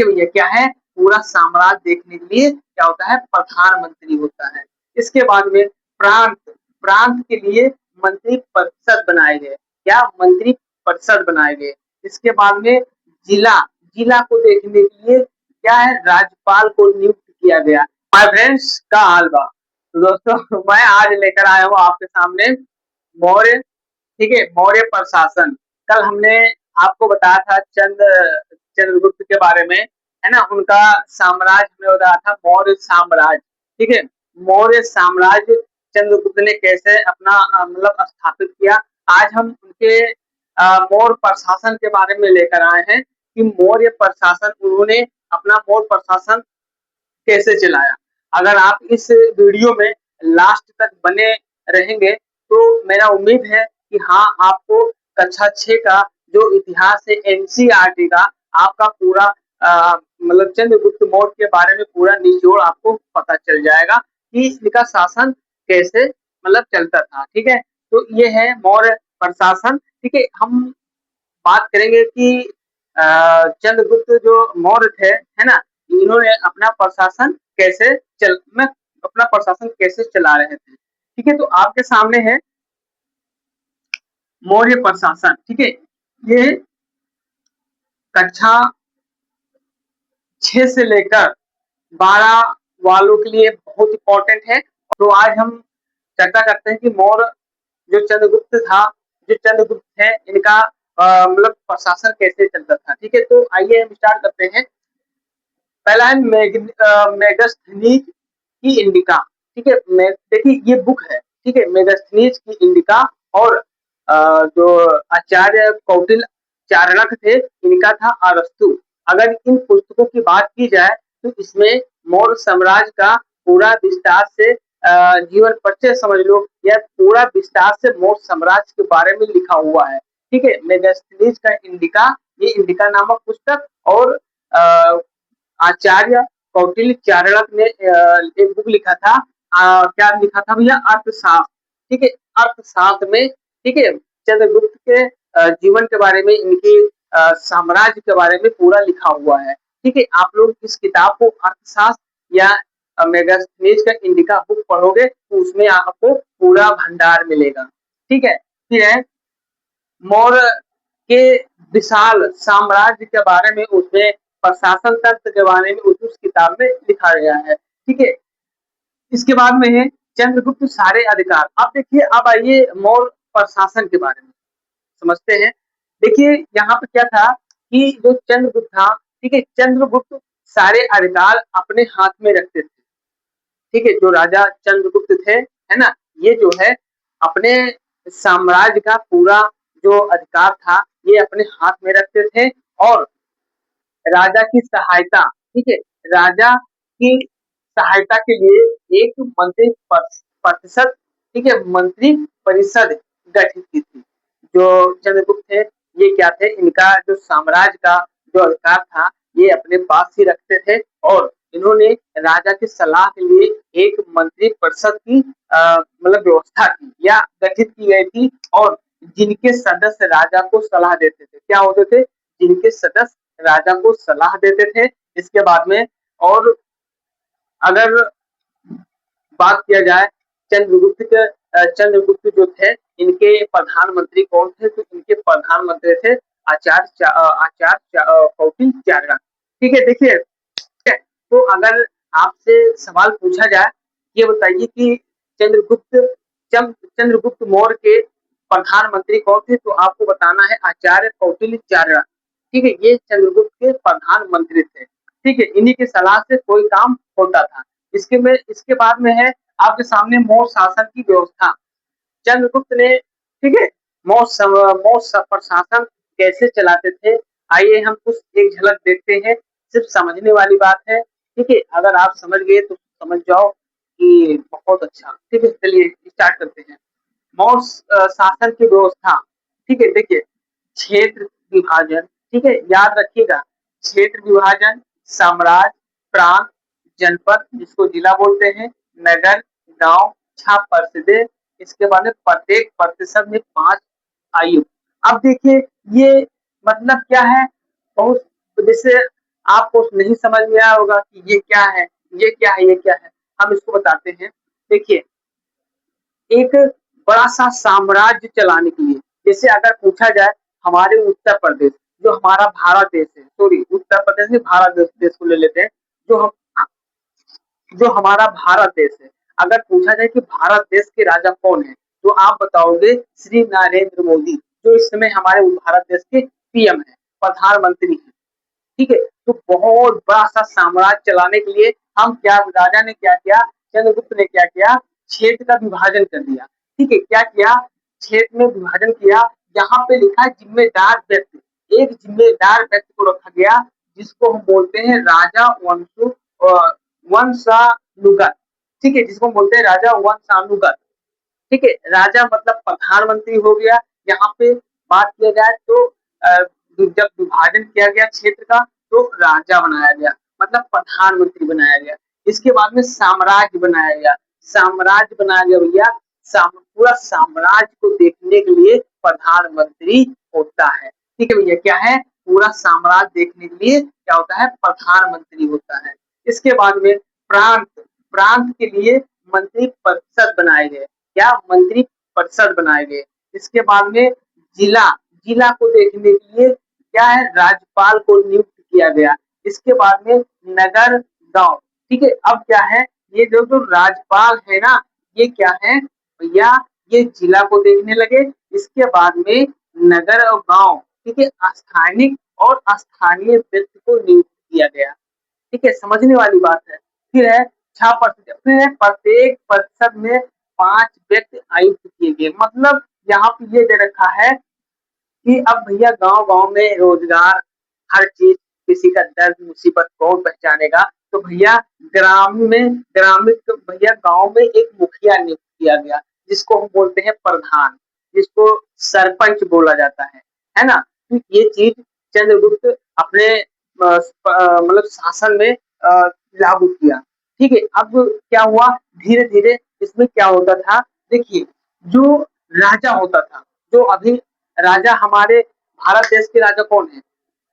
भैया क्या है, पूरा साम्राज्य देखने के लिए क्या होता है, प्रधानमंत्री होता है। इसके बाद में प्रांत, प्रांत के लिए मंत्री परिषद बनाए गए, क्या मंत्री परिषद बनाए गए। इसके बाद में जिला, जिला को देखने के लिए क्या है, राज्यपाल को नियुक्त किया गया। माय फ्रेंड्स का हाल बा, तो दोस्तों मैं आज लेकर आया हूँ आपके सामने मौर्य, ठीक है, मौर्य प्रशासन। कल हमने आपको बताया था चंद्रगुप्त के बारे में, है ना, उनका साम्राज्य हमने बताया था मौर्य साम्राज्य, ठीक है। मौर्य साम्राज्य चंद्रगुप्त ने कैसे अपना मतलब स्थापित किया। आज हम उनके मौर्य प्रशासन के बारे में लेकर आए हैं कि मौर्य प्रशासन, उन्होंने अपना मौर्य प्रशासन कैसे चलाया। अगर आप इस वीडियो में लास्ट तक बने रहेंगे तो मेरा उम्मीद है कि हाँ, आपको कक्षा 6 का जो इतिहास है एनसीईआरटी का आपका पूरा मतलब चंद्रगुप्त मौर्य के बारे में पूरा निचोड़ आपको पता चल जाएगा कि इनका शासन कैसे मतलब चलता था, ठीक है। तो ये है मौर्य प्रशासन, ठीक है। हम बात करेंगे कि चंद्रगुप्त जो मौर्य थे, है ना, इन्होंने अपना प्रशासन कैसे चल में अपना प्रशासन कैसे चला रहे थे, ठीक है। तो आपके सामने है मौर्य प्रशासन, ठीक है। ये कक्षा 6 से लेकर 12 वालों के लिए बहुत इंपॉर्टेंट है। तो आज हम चर्चा करते हैं कि मौर्य जो चंद्रगुप्त था, जो चंद्रगुप्त है, इनका मतलब प्रशासन कैसे चलता था, ठीक है। तो आइए हम स्टार्ट करते हैं। पहला है मेगास्थनीज की इंडिका, ठीक है। देखिए ये बुक है, ठीक है, मेगास्थनीज की इंडिका। और जो आचार्य कौटिल्य चाणक्य थे, इनका था अरस्तु। अगर इन पुस्तकों की बात की जाए तो इसमें मौर्य साम्राज्य का पूरा विस्तार से जीवन परिचय समझ लो, या पूरा विस्तार से मौर्य साम्राज्य के बारे में लिखा हुआ है, ठीक है। मेगास्थनीज का इंडिका, ये इंडिका नामक पुस्तक। और आचार्य कौटिल्य चाणक्य ने एक बुक लिखा था, क्या लिखा था भैया, अर्थशास्त्र, ठीक है। अर्थशास्त्र में, ठीक है, चंद्रगुप्त के जीवन के बारे में, इनके साम्राज्य के बारे में पूरा लिखा हुआ है, ठीक है। आप लोग इस किताब को अर्थशास्त्र या मेगास्थनीज का इंडिका बुक पढ़ोगे तो उसमें आपको पूरा भंडार मिलेगा, ठीक है। फिर है मौर्य के विशाल साम्राज्य के बारे में, उसमें प्रशासन तंत्र के बारे में उस किताब में लिखा गया है, ठीक है। इसके बाद में है चंद्रगुप्त सारे अधिकार। अब देखिए, अब आइए मौर्य प्रशासन के बारे में समझते हैं। देखिए यहाँ पे क्या था कि जो चंद्रगुप्त था, ठीक है, चंद्रगुप्त सारे अधिकार अपने हाथ में रखते थे, ठीक है। जो राजा चंद्रगुप्त थे, है ना, ये जो है अपने साम्राज्य का पूरा जो अधिकार था ये अपने हाथ में रखते थे। और राजा की सहायता, ठीक है, राजा की सहायता के लिए एक मंत्री परिषद, ठीक है, मंत्री परिषद गठित की थी। जो चंद्रगुप्त थे, ये क्या थे, इनका जो साम्राज्य का जो अधिकार था ये अपने पास ही रखते थे। और इन्होंने राजा की सलाह के लिए एक मंत्री परिषद की मतलब व्यवस्था की या गठित की गई थी। और जिनके सदस्य राजा को सलाह देते थे, क्या होते थे, जिनके सदस्य राजा को सलाह देते थे। इसके बाद में और अगर बात किया जाए चंद्रगुप्त के, चंद्रगुप्त जो थे इनके प्रधानमंत्री कौन थे, तो इनके प्रधानमंत्री थे आचार्य कौटिल्य चाणक्य, ठीक है। देखिए, तो अगर आपसे सवाल पूछा जाए, ये बताइए कि चंद्रगुप्त चंद्रगुप्त मौर्य के प्रधानमंत्री कौन थे, तो आपको बताना है आचार्य कौटिल्य चाणक्य, ठीक है। ये चंद्रगुप्त के प्रधानमंत्री थे, ठीक है। इन्हीं की सलाह से कोई काम होता था। इसके बाद में है आपके सामने मौर्य शासन की व्यवस्था। चंद्रगुप्त ने, ठीक है, मौर्य प्रशासन कैसे चलाते थे, आइए हम कुछ एक झलक देखते हैं। सिर्फ समझने वाली बात है, ठीक है। अगर आप समझ गए तो समझ जाओ कि बहुत अच्छा, ठीक है। चलिए स्टार्ट करते हैं। मौर्य शासन की व्यवस्था, ठीक है। देखिए, क्षेत्र विभाजन, ठीक है, याद रखिएगा, क्षेत्र विभाजन, साम्राज्य, प्रांत, जनपद जिसको जिला बोलते हैं, नगर, गांव, 6 परिषदें। इसके बाद में प्रत्येक प्रतिशत में 5 आयु। अब देखिए ये मतलब क्या है, बहुत जैसे आपको नहीं समझ में आया होगा कि ये क्या है, ये क्या है, ये क्या है। हम इसको बताते हैं। देखिए, एक बड़ा-सा साम्राज्य चलाने के लिए, जैसे अगर पूछा जाए हमारे उत्तर प्रदेश, जो हमारा भारत देश है, सॉरी उत्तर प्रदेश नहीं, भारत देश को ले लेते हैं, जो हम जो हमारा भारत देश है। अगर पूछा जाए कि भारत देश के राजा कौन है, तो आप बताओगे श्री नरेंद्र मोदी, जो इस समय हमारे भारत देश के पीएम है, प्रधानमंत्री है। ठीक है, तो बहुत बड़ा-सा साम्राज्य चलाने के लिए हम क्या राजा ने क्या किया, चंद्रगुप्त ने क्या किया, क्षेत्र का विभाजन कर दिया। ठीक है, क्या किया, क्षेत्र में विभाजन किया। यहाँ पे लिखा है जिम्मेदार व्यक्ति, एक जिम्मेदार व्यक्ति को रखा गया, जिसको हम बोलते हैं राजा वंशानुगत। ठीक है, जिसको हम बोलते हैं राजा वंशानुगत। ठीक है, राजा मतलब प्रधानमंत्री हो गया। यहाँ पे बात किया जाए तो जब विभाजन किया गया क्षेत्र का, तो राजा बनाया गया, मतलब प्रधानमंत्री बनाया गया। इसके बाद में साम्राज्य बनाया गया, साम्राज्य बनाया गया भैया। पूरा साम्राज्य को देखने के लिए प्रधानमंत्री होता है। ठीक है भैया, क्या है, पूरा साम्राज्य देखने के लिए क्या होता है, प्रधानमंत्री होता है। इसके बाद में प्रांत, प्रांत के लिए मंत्री परिषद बनाए गए। क्या, मंत्री परिषद बनाए गए। इसके बाद में जिला, जिला को देखने के लिए क्या है, राज्यपाल को नियुक्त किया गया। इसके बाद में नगर, गांव। ठीक है, अब क्या है, ये जो राज्यपाल है ना, ये क्या है भैया, ये जिला को देखने लगे। इसके बाद में नगर और गांव, ठीक है, स्थानिक और स्थानीय व्यक्ति को नियुक्त किया गया। ठीक है, समझने वाली बात है। फिर है 6%, फिर है प्रत्येक परिषद में 5 व्यक्ति आयुक्त किए गए। मतलब यहाँ पे ये दे रखा है कि अब भैया गांव-गांव में रोजगार, हर चीज, किसी का दर्द मुसीबत कौन पहचानेगा, तो भैया ग्रामीण तो भैया गांव में एक मुखिया नियुक्त किया गया, जिसको हम बोलते हैं प्रधान, जिसको सरपंच बोला जाता है ना। तो ये चीज चंद्रगुप्त अपने मतलब शासन में लागू किया। ठीक है, अब क्या हुआ, धीरे-धीरे इसमें क्या होता था, देखिए, जो राजा होता था, जो अभी राजा हमारे भारत देश के राजा कौन है,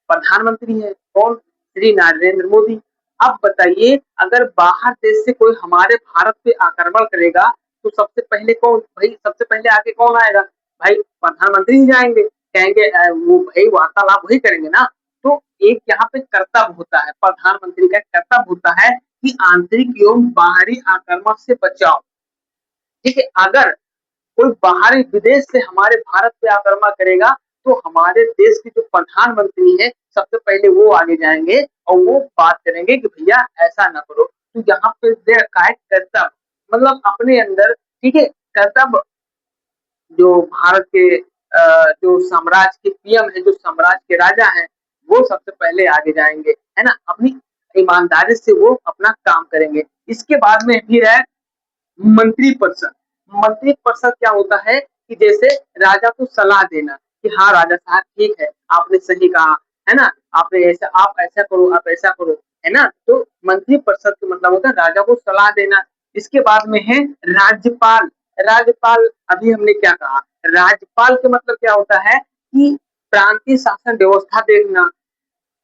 प्रधानमंत्री है, कौन, श्री नरेंद्र मोदी। अब बताइए, अगर बाहर देश से कोई हमारे भारत पे आक्रमण करेगा, तो सबसे पहले कौन, भाई सबसे पहले आगे कौन आएगा, भाई प्रधानमंत्री ही जाएंगे, कहेंगे वो भाई वार्तालाप वही करेंगे ना। तो एक यहाँ पे कर्तव्य होता है, प्रधानमंत्री का कर्तव्य होता है कि आंतरिक एवं बाहरी आक्रमण से बचाव। ठीक है, अगर कोई बाहरी विदेश से हमारे भारत पे आक्रमण करेगा, तो हमारे देश के जो प्रधानमंत्री है, सबसे पहले वो आगे जाएंगे और वो बात करेंगे कि भैया ऐसा ना करो। तो यहाँ पे दे रखा है कर्तव्य, मतलब अपने अंदर, ठीक है, कर्तव्य। जो भारत के जो साम्राज्य के पीएम है, जो साम्राज्य के राजा हैं, वो सबसे पहले आगे जाएंगे, है ना, अपनी ईमानदारी से वो अपना काम करेंगे। इसके बाद में फिर है मंत्रिपरिषद। मंत्रिपरिषद क्या होता है कि जैसे राजा को सलाह देना कि हाँ राजा साहब ठीक है, आपने सही कहा, है ना, आपने ऐसा, आप ऐसा करो, आप ऐसा करो, है ना। तो मंत्रिपरिषद का मतलब होता है राजा को सलाह देना। इसके बाद में है राज्यपाल। राज्यपाल, अभी हमने क्या कहा, राज्यपाल का मतलब क्या होता है कि प्रांतीय शासन व्यवस्था देखना,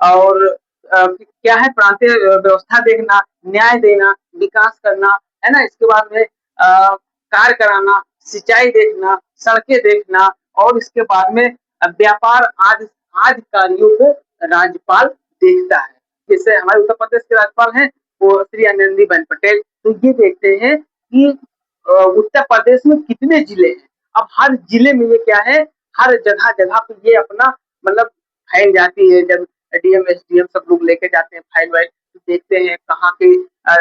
और क्या है, प्रांतीय व्यवस्था देखना, न्याय देना, विकास करना, है ना। इसके बाद में कार्य कराना, सिंचाई देखना, सड़कें देखना, और इसके बाद में व्यापार आदि आदि कार्यों को राज्यपाल देखता है। जैसे हमारे उत्तर प्रदेश के राज्यपाल हैं वो श्री आनंदीबेन पटेल। तो ये देखते हैं कि उत्तर प्रदेश में कितने जिले हैं। अब हर जिले में ये क्या है, हर जगह जगह पे ये अपना मतलब फाइल जाती है, जब डीएम एसडीएम सब लोग लेके जाते हैं फाइल वाइल, तो देखते हैं कहाँ के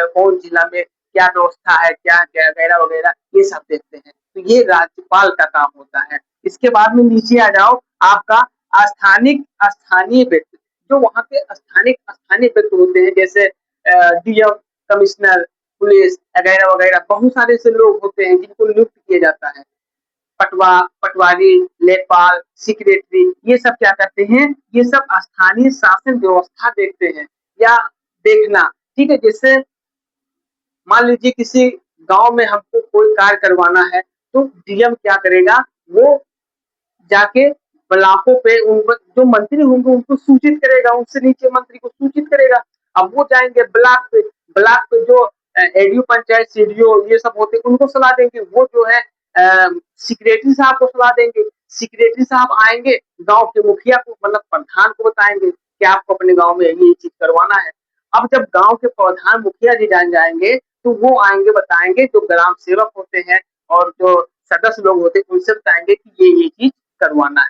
कौन जिला में क्या व्यवस्था है, क्या क्या वगैरह वगैरह, ये सब देखते हैं। तो ये राज्यपाल का काम होता है। इसके बाद में नीचे आ जाओ, आपका स्थानिक स्थानीय व्यक्ति, जो वहाँ के स्थानिक स्थानीय व्यक्ति होते हैं, जैसे डीएम, कमिश्नर, पुलिस वगैरह वगैरह, बहुत सारे ऐसे लोग होते हैं जिनको नियुक्त किया जाता है। पटवारी, लेखपाल, सेक्रेटरी, ये सब क्या करते हैं, ये सब स्थानीय शासन व्यवस्था देखते हैं या देखना। ठीक है, जैसे मान लीजिए किसी गांव में हमको कोई कार्य करवाना है, तो डीएम क्या करेगा, वो जाके ब्लॉकों पे उन जो मंत्री होंगे उनको सूचित करेगा, उनसे नीचे मंत्री को सूचित करेगा। अब वो जाएंगे ब्लॉक पे जो एडीओ पंचायत सीडीओ ये सब होते उनको सलाह देंगे, वो जो है सेक्रेटरी साहब को सलाह देंगे, सेक्रेटरी साहब आएंगे गांव के मुखिया को मतलब प्रधान को बताएंगे कि आपको अपने गांव में ये चीज करवाना है। अब जब गांव के प्रधान मुखिया जी जान जाएंगे तो वो आएंगे बताएंगे, जो ग्राम सेवक होते हैं और जो सदस्य लोग होते हैं उनसे बताएंगे कि ये चीज करवाना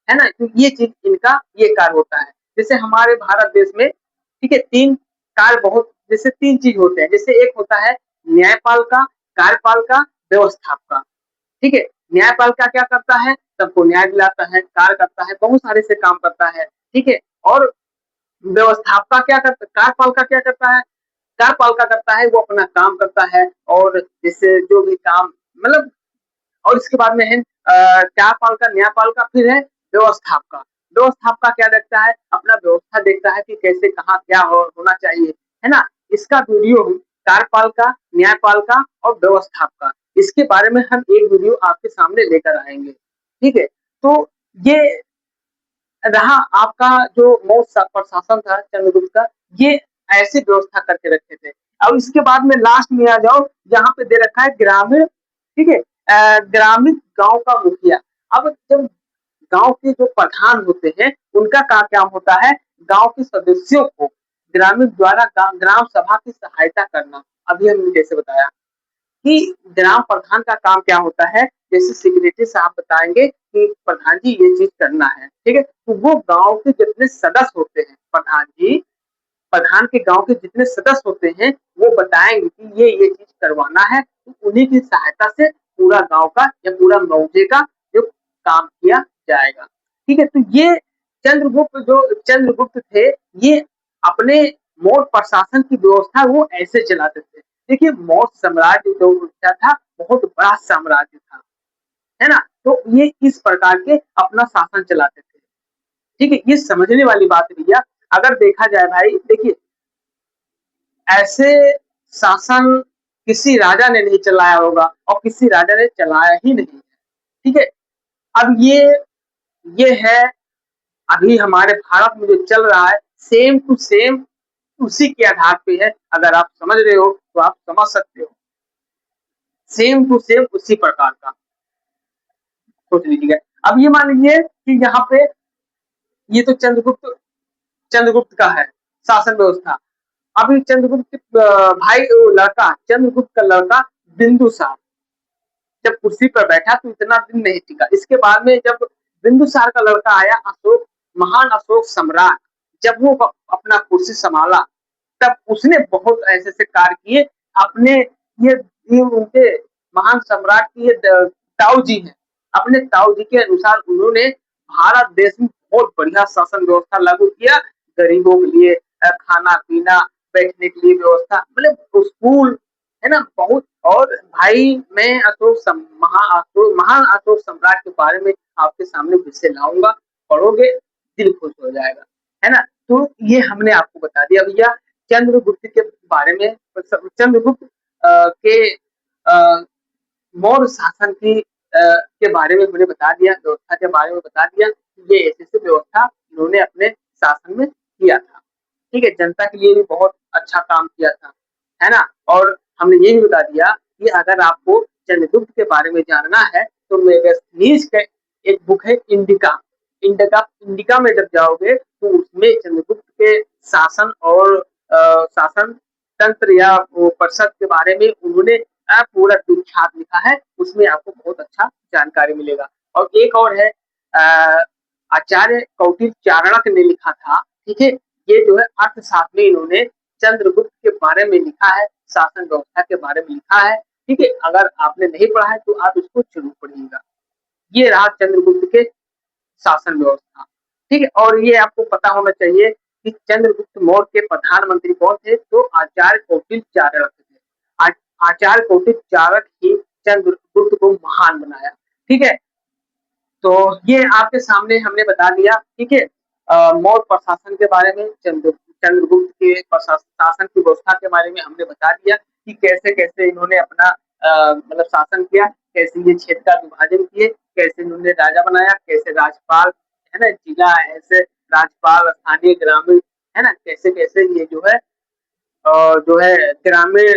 है ना। तो ये चीज इनका ये कार्य होता है। जैसे हमारे भारत देश में ठीक है तीन कार्य बहुत जैसे तीन चीज होते हैं, जैसे एक होता है न्यायपालिका, कार्यपालिका, व्यवस्थापिका। ठीक है, न्यायपालिका क्या करता है, सबको न्याय दिलाता है, कार्य करता है, बहुत सारे से काम करता है। ठीक है, और व्यवस्थापिका क्या करता है, कार्यपालिका क्या करता है, कार्यपालिका करता है वो अपना काम करता है और जैसे जो भी काम मतलब, और इसके बाद में है न्यायपालिका, न्यायपालिका फिर है व्यवस्थापिका। व्यवस्थापिका क्या देखता है, अपना व्यवस्था देखता है कि कैसे कहाँ क्या होना चाहिए, है ना। इसका वीडियो कार्यपालिका, न्यायपालिका और व्यवस्थापिका, इसके बारे में हम एक वीडियो आपके सामने लेकर आएंगे। ठीक है, तो ये रहा आपका जो मौर्य प्रशासन था चंद्रगुप्त का, ये ऐसी व्यवस्था करके रखे थे। अब इसके बाद में लास्ट में आ जाओ, यहाँ पे दे रखा है ग्रामीण, ठीक है, ग्रामीण गांव का मुखिया। अब जब गांव के जो प्रधान होते हैं उनका क्या काम होता है, गांव के सदस्यों को ग्रामीण द्वारा ग्राम सभा की सहायता करना। अभी हमने जैसे बताया कि ग्राम प्रधान का काम क्या होता है, जैसे सेक्रेटरी साहब बताएंगे कि प्रधान जी ये चीज करना है, ठीक है, तो वो गांव के जितने सदस्य होते हैं, प्रधान के गांव के जितने सदस्य होते हैं वो बताएंगे कि ये चीज करवाना है, तो उन्हीं की सहायता से पूरा गांव का या पूरा मौजे का जो काम किया जाएगा। ठीक है, तो ये चंद्रगुप्त थे, ये अपने मौर्य प्रशासन की व्यवस्था वो ऐसे चलाते थे। देखिए मौर्य साम्राज्य जो क्या था, बहुत बड़ा साम्राज्य था, है ना। तो ये इस प्रकार के अपना शासन चलाते थे। ठीक है, ये समझने वाली बात है भैया। अगर देखा जाए भाई, देखिए ऐसे शासन किसी राजा ने नहीं चलाया होगा और किसी राजा ने चलाया ही नहीं है। ठीक है, अब ये है अभी हमारे भारत में जो चल रहा है, सेम टू सेम उसी के आधार पे है। अगर आप समझ रहे हो तो आप समझ सकते हो, सेम टू सेम उसी प्रकार का सोच लीजिए। अब ये मान लीजिए कि यहाँ पे ये तो चंद्रगुप्त का है शासन व्यवस्था। अभी चंद्रगुप्त भाई लड़का, चंद्रगुप्त का लड़का बिंदुसार जब कुर्सी पर बैठा तो इतना दिन नहीं टिका। इसके बाद में जब बिंदुसार का लड़का आया अशोक, महान अशोक सम्राट, जब वो अपना कुर्सी संभाला तब उसने बहुत ऐसे ऐसे कार्य किए अपने, ये उनके महान सम्राट की ये ताऊ जी है, अपने ताऊ जी के अनुसार उन्होंने भारत देश में बहुत बढ़िया शासन व्यवस्था लागू किया। गरीबों के लिए खाना पीना, बैठने के लिए व्यवस्था, मतलब स्कूल, है ना, बहुत। और भाई मैं महान अशोक सम्राट के बारे में आपके सामने विषय लाऊंगा, पढ़ोगे दिल खुश हो जाएगा, है ना। तो ये हमने आपको बता दिया भैया चंद्रगुप्त के बारे में। चंद्रगुप्त के मौर्य शासन की के बारे में हमने बता दिया, व्यवस्था के बारे में बता दिया, ये ऐसे ऐसे व्यवस्था इन्होंने अपने शासन में किया था। ठीक है, जनता के लिए भी बहुत अच्छा काम किया था, है ना। और हमने ये भी बता दिया कि अगर आपको चंद्रगुप्त के बारे में जानना है तो मेगास्थनीज का एक बुक है इंडिका। इंडिका में जब जाओगे तो उसमें चंद्रगुप्त के शासन और शासन तंत्र या परिषद के बारे में उन्होंने पूरा विख्यात लिखा है, उसमें आपको बहुत अच्छा जानकारी मिलेगा। और एक और है आचार्य कौटिल्य चाणक्य ने लिखा था, ठीक है, ये जो है अर्थशास्त्र में इन्होंने चंद्रगुप्त के बारे में लिखा है, शासन व्यवस्था के बारे में लिखा है। ठीक है, अगर आपने नहीं पढ़ा है तो आप इसको जरूर पढ़िएगा। ये रहा चंद्रगुप्त के शासन व्यवस्था। ठीक है, और ये आपको पता होना चाहिए कि चंद्रगुप्त मौर्य के प्रधानमंत्री कौन थे, तो आचार्य कौटिल्य चाणक्य थे। आचार्य कौटिल्य चाणक्य ही चंद्रगुप्त को महान बनाया। ठीक है, तो ये आपके सामने हमने बता दिया। ठीक है, मौर्य प्रशासन के बारे में, चंद्रगुप्त के शासन की व्यवस्था के बारे में हमने बता दिया कि कैसे कैसे इन्होंने अपना मतलब शासन किया, कैसे ये क्षेत्र का विभाजन किए, कैसे इन्होंने राजा बनाया, कैसे राजपाल है ना, जिला ऐसे राज्यपाल, स्थानीय ग्रामीण, है ना, कैसे-कैसे ये जो है ग्रामीण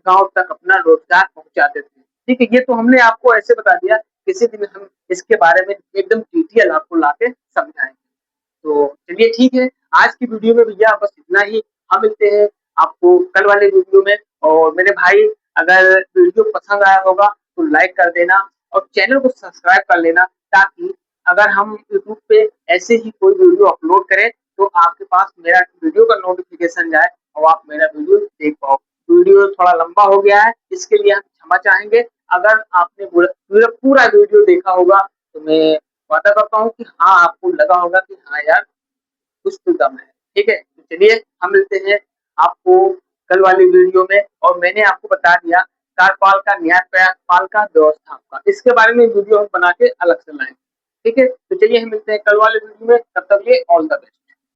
गाँव तक अपना रोज़गार पहुँचाते थे। ठीक है, ये तो हमने आपको ऐसे बता दिया, किसी दिन हम इसके बारे में एकदम डिटेल आपको लाके समझाएँगे। तो चलिए ठीक है, आज की वीडियो में भैया बस इतना ही। हम मिलते हैं आपको कल वाले वीडियो में। और मेरे भाई, अगर वीडियो पसंद आया होगा तो लाइक कर देना और चैनल को सब्सक्राइब कर लेना, ताकि अगर हम यूट्यूब पे ऐसे ही कोई वीडियो अपलोड करें तो आपके पास मेरा वीडियो का नोटिफ़िकेशन जाए और आप मेरा वीडियो देख पाओ। वीडियो थोड़ा लंबा हो गया है, इसके लिए हम क्षमा चाहेंगे। अगर आपने पूरा वीडियो देखा होगा तो मैं वादा करता हूँ कि हाँ, आपको लगा होगा कि हाँ यार, कुछ तो दम है। ठीक है? तो चलिए हम मिलते हैं आपको कल वाली वीडियो में। और मैंने आपको बता दिया कार्यपाल का, न्यायपाल का, व्यवस्था का, इसके बारे में वीडियो हम बना के अलग से लाएँगे। ठीक है? तो चलिए हम मिलते हैं कल वाले वीडियो में, तब तक के लिए ऑल द बेस्ट।